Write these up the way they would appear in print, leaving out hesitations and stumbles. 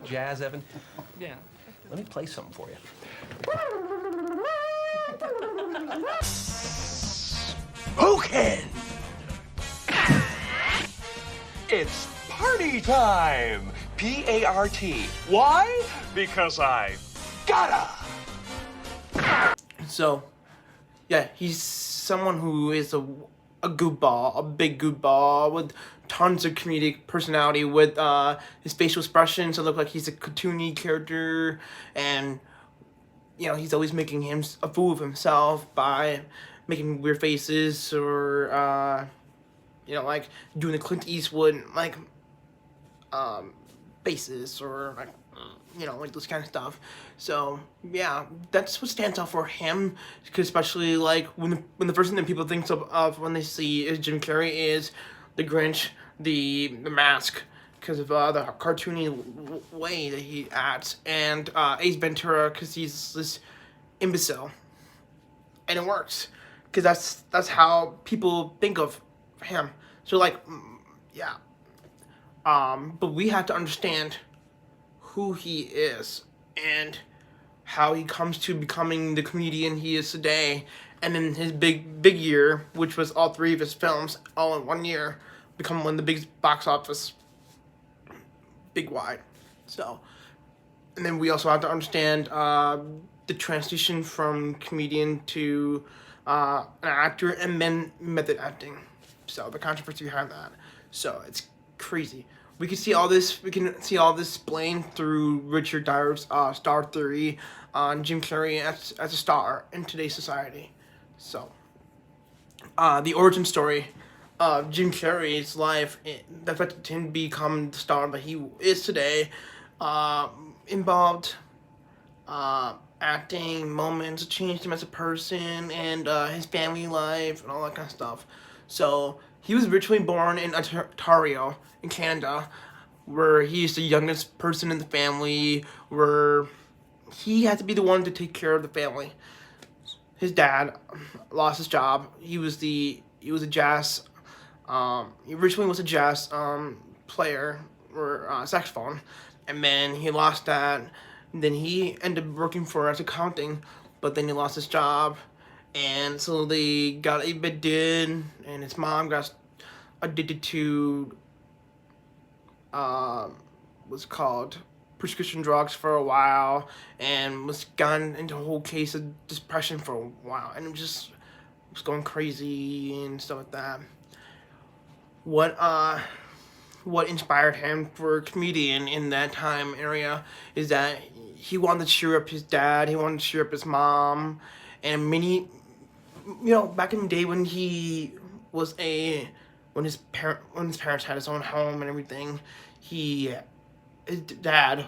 jazz, Evan? Yeah. Let me play something for you. Who can? It's party time! P-A-R-T. Why? Because I gotta! So, yeah, he's someone who is a goofball, a big goofball with tons of comedic personality with his facial expressions to look like he's a cartoony character, and you know, he's always making him a fool of himself by making weird faces or you know, like doing the Clint Eastwood like faces or like you know, like this kind of stuff. So yeah, that's what stands out for him, because especially like when the first thing that people think of when they see is Jim Carrey is the Grinch, the Mask, because of the cartoony way that he acts, and Ace Ventura because he's this imbecile, and it works because that's how people think of him. So like, yeah, but we have to understand who he is and how he comes to becoming the comedian he is today, and in his big year, which was all three of his films all in 1 year, become one of the biggest box office big wide. So, and then we also have to understand the transition from comedian to an actor, and then method acting. So the controversy behind that. So it's crazy. We can see all this. We can see all this explained through Richard Dyer's star theory on Jim Carrey as a star in today's society. So, the origin story of Jim Carrey's life, that affected him to become the star that he is today, involved acting moments that changed him as a person, and his family life and all that kind of stuff. So he was originally born in Ontario, in Canada, where he's the youngest person in the family, where he had to be the one to take care of the family. His dad lost his job. He was a jazz. He originally was a jazz player or saxophone, and then he lost that. And then he ended up working for as accounting, but then he lost his job, and so they got evicted, and his mom got addicted to what's called prescription drugs for a while, and was gotten into a whole case of depression for a while, and it just was going crazy and stuff like that. What inspired him for a comedian in that time area is that he wanted to cheer up his dad, he wanted to cheer up his mom, and many, you know, back in the day when he was when his parents had his own home and everything, his dad,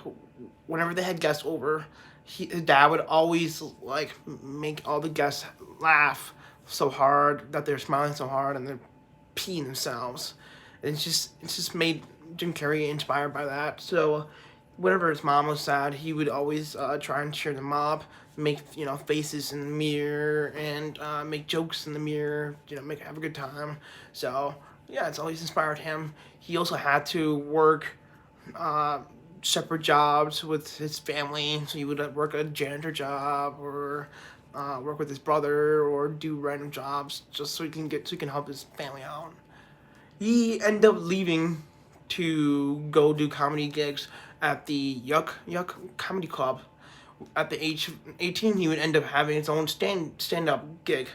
whenever they had guests over, his dad would always like make all the guests laugh so hard that they're smiling so hard and they're peeing themselves. And it's just made Jim Carrey inspired by that. So whenever his mom was sad, he would always try and cheer them up, make, you know, faces in the mirror, and make jokes in the mirror, you know, have a good time. So yeah, it's always inspired him. He also had to work separate jobs with his family, so he would work a janitor job or work with his brother or do random jobs just so he can help his family out. He ended up leaving to go do comedy gigs at the Yuck Comedy Club. At the age of 18, he would end up having his own stand-up gig,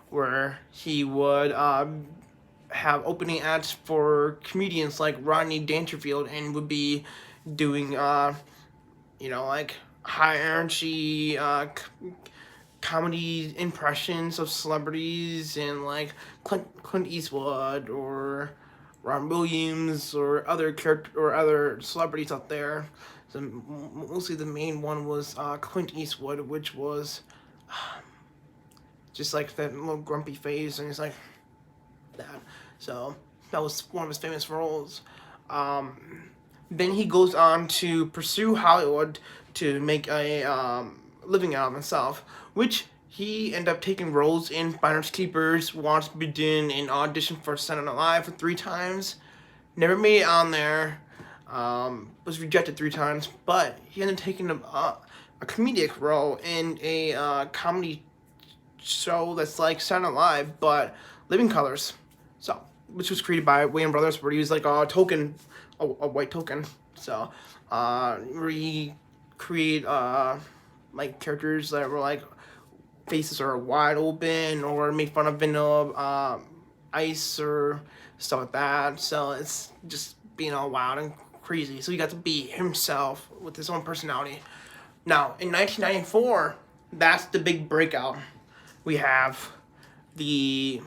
where he would have opening acts for comedians like Rodney Dangerfield, and would be doing you know, like high energy comedy impressions of celebrities, and like Clint Eastwood or Ron Williams or other celebrities out there. So mostly the main one was Clint Eastwood, which was just like that little grumpy face, and he's like that. So that was one of his famous roles. Then he goes on to pursue Hollywood to make a living out of himself, which he ended up taking roles in Finders Keepers, Once Bidden, and auditioned for Saturday Night Live for 3 times. Never made it on there. Was rejected 3 times, but he ended up taking a comedic role in a comedy show that's like Saturday Night Live, but Living Colors. So, which was created by Wayans Brothers, where he was like a token, a white token. So, where he create like characters that were like faces are wide open, or make fun of vanilla ice or stuff like that. So it's just being all wild and crazy. So he got to be himself with his own personality. Now in 1994, that's the big breakout. We have the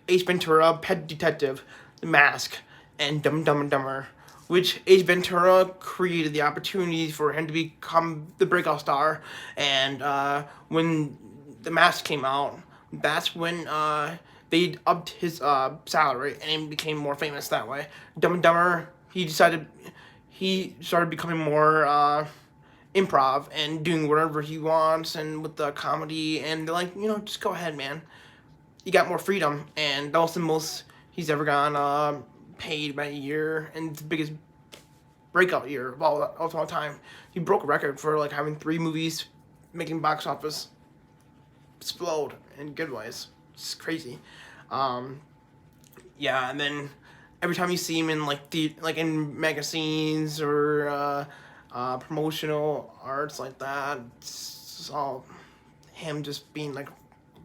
Ace Ventura, Pet Detective, The Mask, and Dumb and Dumber, which Ace Ventura created the opportunity for him to become the breakout star. And when The Mask came out, that's when they upped his salary and he became more famous that way. Dumb and Dumber, he started becoming more improv and doing whatever he wants, and with the comedy, and they're like, just go ahead, man. You got more freedom, and that was the most he's ever gotten paid by a year, and the biggest breakout year of all time. He broke a record for like having 3 movies making box office explode in good ways. It's crazy. Yeah, and then every time you see him in like in magazines or promotional arts like that, it's all him just being like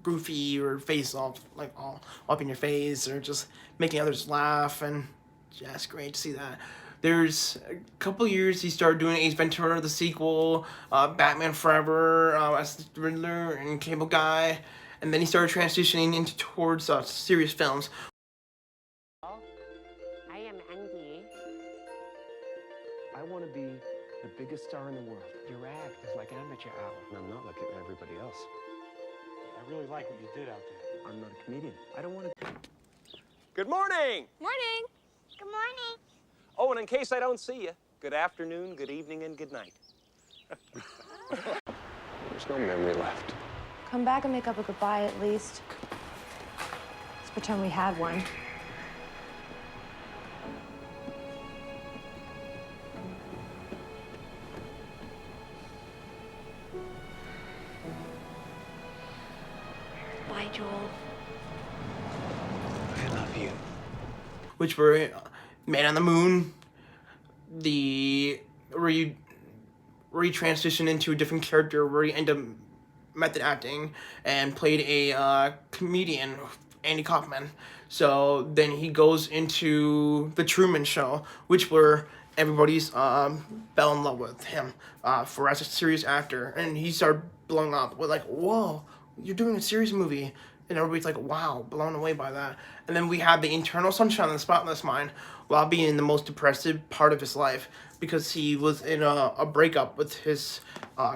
goofy or face off, like all up in your face, or just making others laugh, and yeah, it's great to see that. There's a couple years he started doing Ace Ventura, the sequel, Batman Forever, as the Riddler and Cable Guy, and then he started transitioning towards serious films. I am Andy. I want to be the biggest star in the world. Your act is like amateur hour, and I'm not like everybody else. I really like what you did out there. I'm not a comedian. I don't want to. Good morning. Morning. Good morning. Oh, and in case I don't see you, good afternoon, good evening, and good night. There's no memory left. Come back and make up a goodbye at least. Let's pretend we had one. Bye, Joel. I love you. Which were Man on the Moon, where you transitioned into a different character, where you end up method acting and played a comedian, Andy Kaufman. So then he goes into The Truman Show, which where everybody's fell in love with him for as a serious actor, and he started blowing up with like, whoa, you're doing a serious movie. And everybody's like, wow, blown away by that. And then we have the Eternal Sunshine of the Spotless Mind, while being in the most depressive part of his life, because he was in a breakup with his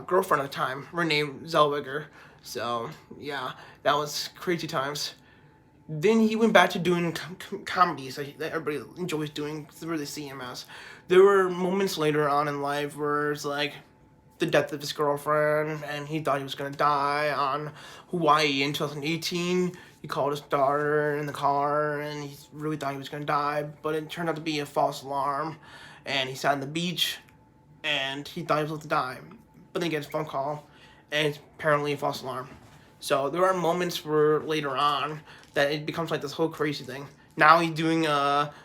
girlfriend at the time, Renee Zellweger. So, yeah, that was crazy times. Then he went back to doing comedies that everybody enjoys doing, to really see him as. There were moments later on in life where it's like the death of his girlfriend, and he thought he was going to die on Hawaii in 2018. He called his daughter in the car, and he really thought he was going to die, but it turned out to be a false alarm, and he sat on the beach, and he thought he was about to die, but then he gets a phone call, and it's apparently a false alarm. So there are moments where later on that it becomes like this whole crazy thing. Now he's doing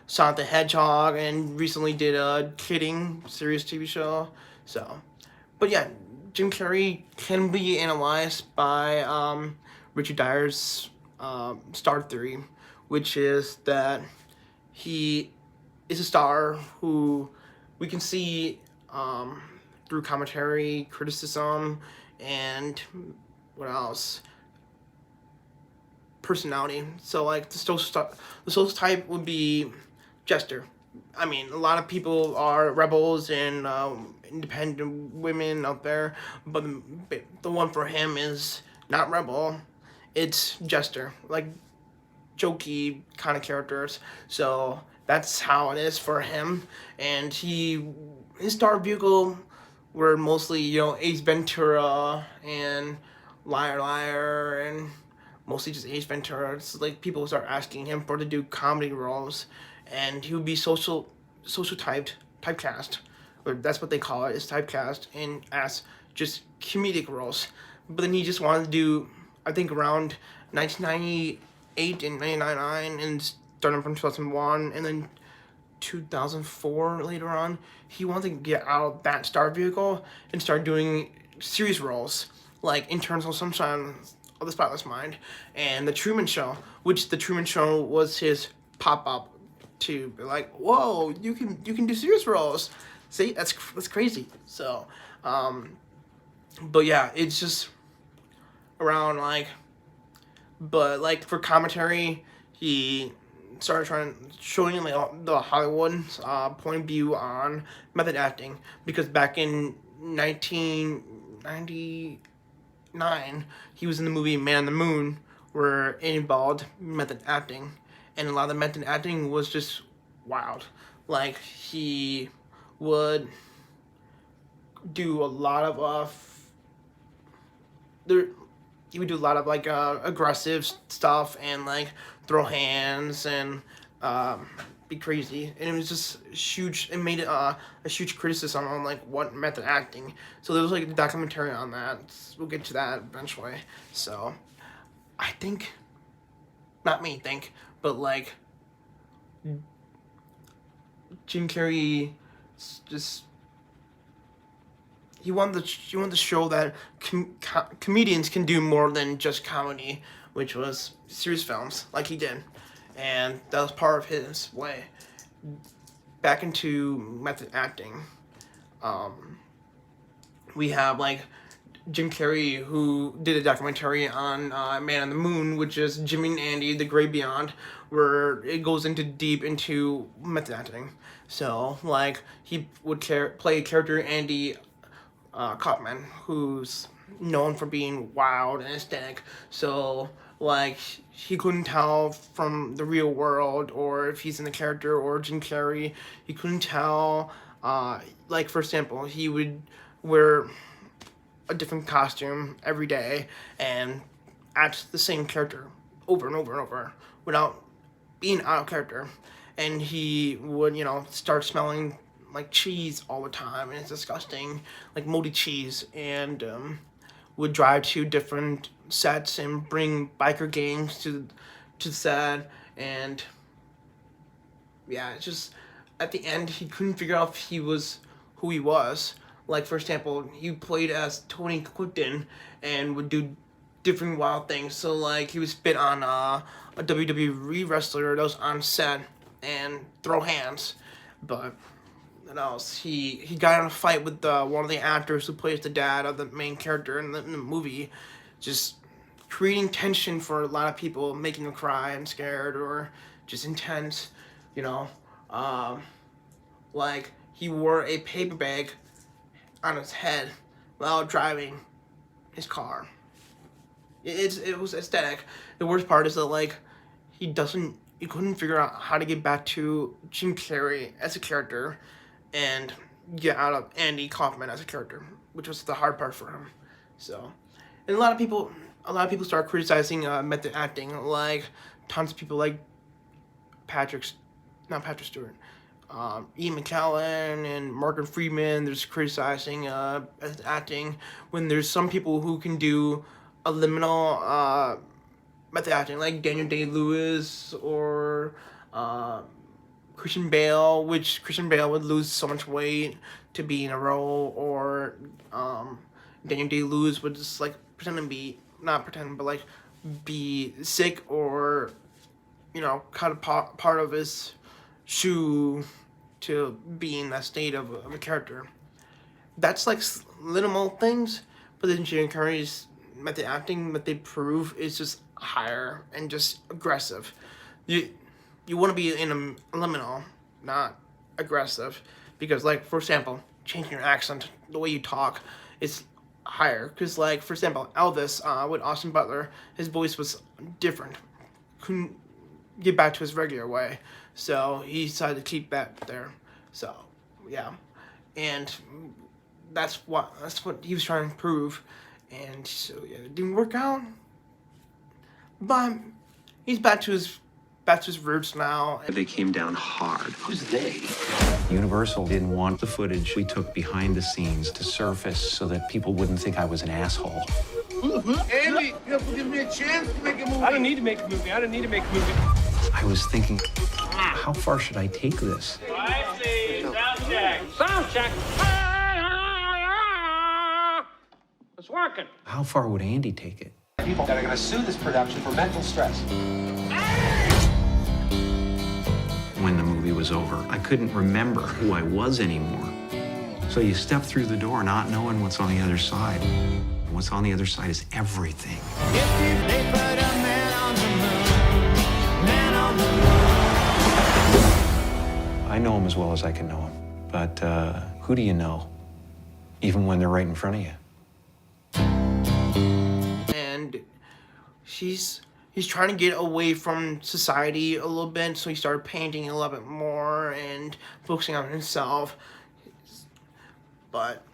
Sonic the Hedgehog, and recently did a Kidding serious TV show. So, but yeah, Jim Carrey can be analyzed by Richard Dyer's star theory, which is that he is a star who we can see through commentary, criticism, and what else? Personality. So like the social type would be Jester. I mean, a lot of people are rebels and independent women out there, but the one for him is not rebel. It's Jester, like jokey kind of characters. So that's how it is for him. And his star vehicle were mostly, Ace Ventura and Liar Liar, and mostly just Ace Ventura. It's like people start asking him to do comedy roles, and he would be social typecast, or that's what they call it, is typecast, and as just comedic roles. But then he just wanted to do, I think around 1998 and 1999, and starting from 2001, and then 2004 later on, he wanted to get out of that star vehicle and start doing serious roles, like Eternal Sunshine of the Spotless Mind and The Truman Show, which The Truman Show was his pop-up to be like, whoa, you can do serious roles. See, that's crazy. So, but yeah, it's just around like, but like for commentary, he started showing like the Hollywood point of view on method acting, because back in 1999 he was in the movie Man on the Moon, where it involved method acting, and a lot of the method acting was just wild. Like he would do a lot of he would do a lot of like aggressive stuff and like throw hands and be crazy, and it was just huge. It made it a huge criticism on like what method acting. So there was like a documentary on that. We'll get to that eventually. So I think, not me think, but like Jim Carrey just he wanted to show that comedians can do more than just comedy, which was serious films like he did, and that was part of his way. Back into method acting, we have like Jim Carrey, who did a documentary on Man on the Moon, which is Jimmy and Andy, The Great Beyond, where it goes into deep into method acting. So like he would play a character, Andy Kaufman, who's known for being wild and aesthetic. So like he couldn't tell from the real world, or if he's in the character, or Jim Carrey, he couldn't tell. Like for example, he would wear a different costume every day and act the same character over and over and over without being out of character. And he would, start smelling like cheese all the time, and it's disgusting, like moldy cheese, and would drive to different sets and bring biker gangs to the set, and yeah, it's just at the end he couldn't figure out if he was who he was. Like for example, he played as Tony Clifton and would do different wild things. So like he would spit on a WWE wrestler that was on set and throw hands, but what else? He got in a fight with one of the actors who plays the dad of the main character in the movie, just creating tension for a lot of people, making them cry and scared or just intense, like he wore a paper bag on his head while driving his car. It was aesthetic. The worst part is that like he couldn't figure out how to get back to Jim Carrey as a character and get out of Andy Kaufman as a character, which was the hard part for him. So, and a lot of people start criticizing method acting, like tons of people like not Patrick Stewart, Ian McKellen and Morgan Freeman. There's criticizing acting when there's some people who can do a liminal method acting, like Daniel Day-Lewis or Christian Bale, which Christian Bale would lose so much weight to be in a role, or Daniel Day-Lewis would just like be sick, or cut a part of his shoe to be in that state of a character. That's like little things, but then Jim Carrey's method acting that they prove is just higher and just aggressive. You want to be in a liminal, not aggressive, because like for example, changing your accent, the way you talk, is higher. Because like for example, Elvis with Austin Butler, his voice was different, couldn't get back to his regular way, so he decided to keep that there. So yeah, and that's what he was trying to prove, and so yeah, it didn't work out, but he's back to his back to his roots now. They came down hard. Who's they? Universal didn't want the footage we took behind the scenes to surface so that people wouldn't think I was an asshole. Andy, you have to give me a chance to make a movie. I don't need to make a movie. I don't need to make a movie. I was thinking, how far should I take this? I see. Sound check. Sound check. It's working. How far would Andy take it? People that are going to sue this production for mental stress. When the movie was over, I couldn't remember who I was anymore. So you step through the door not knowing what's on the other side. What's on the other side is everything. I know him as well as I can know him. But who do you know? Even when they're right in front of you. And he's trying to get away from society a little bit, so he started painting a little bit more and focusing on himself. But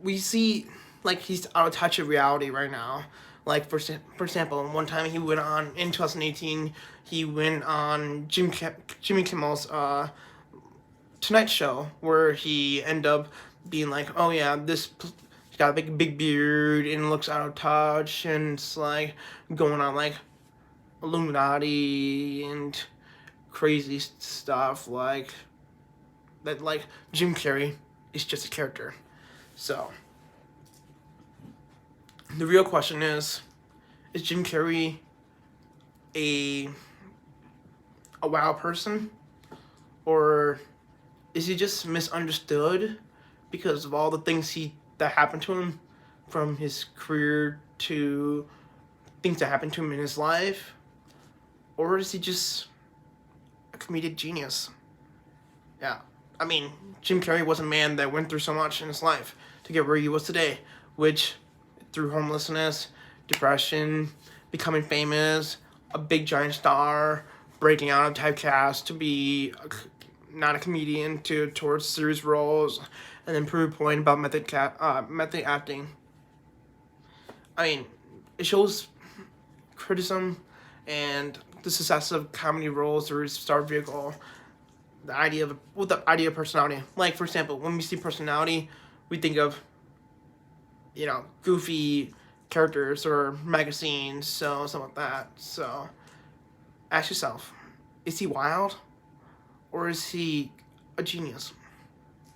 we see like he's out of touch of reality right now. Like for example, one time he went on in 2018, he went on Jimmy Kimmel's Tonight Show, where he ended up being like, oh yeah, he's got a big beard and looks out of touch, and it's like going on like Illuminati and crazy stuff like that. Like Jim Carrey is just a character. So the real question is Jim Carrey a wild person, or is he just misunderstood because of all the things that happened to him, from his career to things that happened to him in his life? Or is he just a comedic genius? Yeah, I mean, Jim Carrey was a man that went through so much in his life to get where he was today, which through homelessness, depression, becoming famous, a big giant star, breaking out of typecast to be not a comedian towards serious roles, and then prove a point about method acting. I mean, it shows criticism and the success of comedy roles through his star vehicle. The idea of personality. Like for example, when we see personality, we think of, you know, goofy characters or magazines, so something like that. So ask yourself, is he wild or is he a genius?